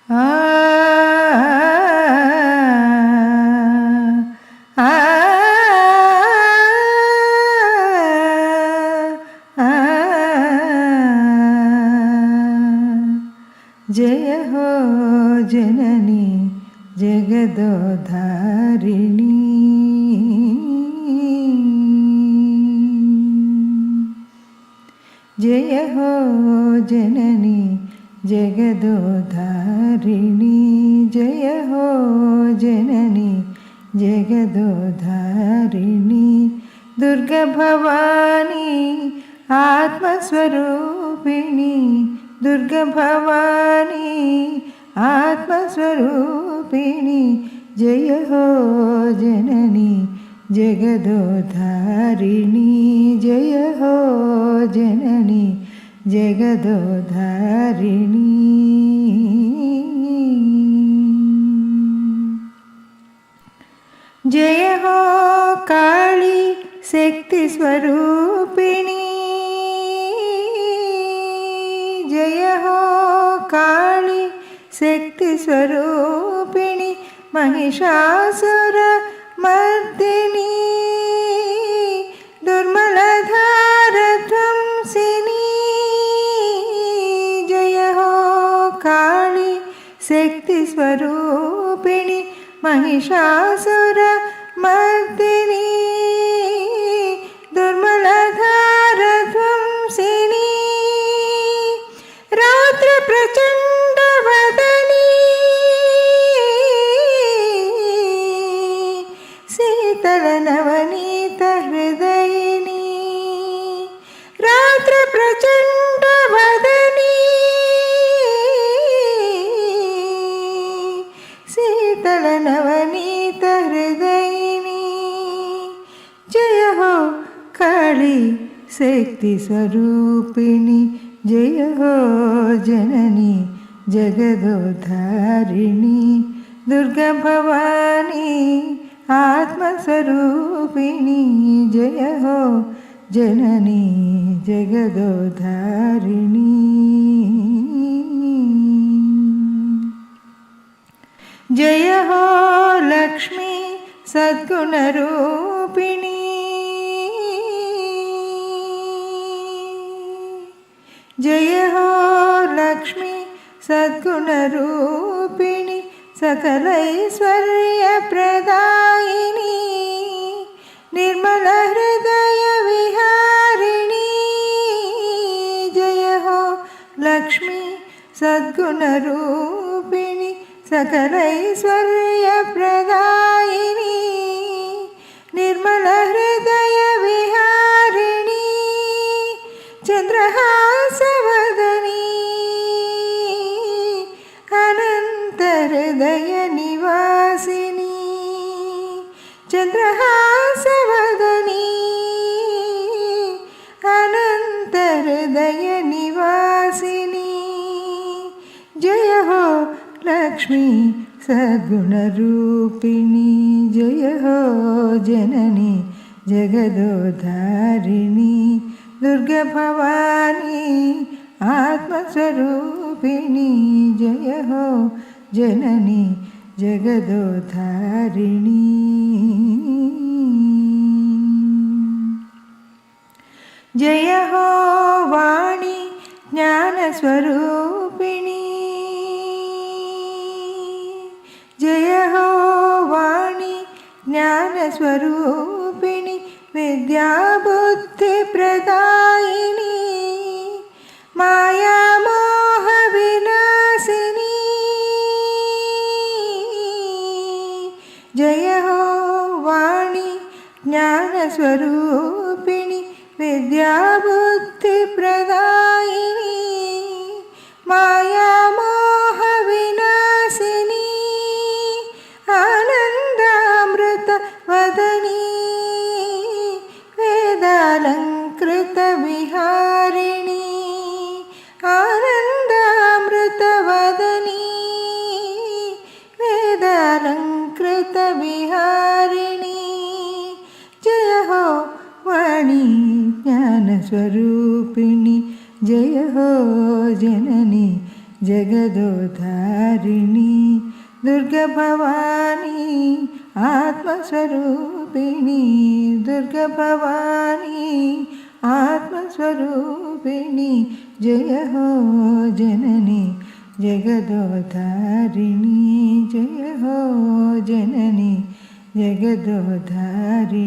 ಆ ಆ जय हो जननी जगदोद्धारिणी जय हो जननी जगदोद्धारिणी जय हो जननी जगदोद्धारिणी दुर्गा भवानी आत्मस्वरूपिणी दुर्गा भवानी आत्मस्वरूपिणी जय हो जननी जगदोद्धारिणी जय हो जननी जगदोद्धारिणी जय हो काली शक्ति स्वरूपिणी जय हो काली शक्ति स्वरूपिणी महिषासुर मर्दिनी दुर्मलधार ध्वंसिनी जय हो काली शक्ति स्वरूपिणी महिषासुर मर्दिनी दुर्मलधार ध्वंसिनी रौद्र प्रचंड वदनी शीतल नवनीत हृदयिनी रौद्र प्रचंड वदनी शीतल नवनीत हृदयिनी जय हो काली शक्ति स्वरूपिणी जय हो जननी जगदोद्धारिणी दुर्गा भवानी आत्मस्वरूपिणी जय हो जननी जगदोद्धारिणी जय हो लक्ष्मी सद्गुणरूपिणी जय हो लक्ष्मी सद्गुणरूपिणी सकलैश्वर्य प्रदायिनी निर्मल हृदय विहारिणी जय हो लक्ष्मी सद्गुणरूपिणी सकलैश्वर्य प्रदायिनी निर्मल हृदय विहारिणी चंद्रहासवदनी अनंत हृदय निवासिनी चंद्रहासवदनी अनंत हृदय निवासिनी जय हो लक्ष्मी सद्गुणरूपिणी जय हो जननी जगदोद्धारिणी दुर्गा भवानी आत्मस्वरूपिणी जय हो जननी जगदोद्धारिणी जय हो वाणी ज्ञानस्वरूपिणी जय हो वाणी ज्ञानस्वरूपिणी विद्याबुद्धि प्रदायिनी माया मोह विनाशिनी जय हो वाणी ज्ञानस्वरूपिणी विद्याबुद्धि प्रदायिनी माया मोह विनाशिनी आनंदामृत वदनी वेदालंकृत विहारिणी आनंदामृत वदनी वेदालंकृत विहारिणी जय हो वाणी ज्ञानस्वरूपिणी जय हो जननी జగదోధారిణి దుర్గభవాని ఆత్మస్వరూపిణి దుర్గభవాని ఆత్మస్వరూపిణి జయ హో జనని జగదోధారిణి జయ హో జనని జగదోధారిణి.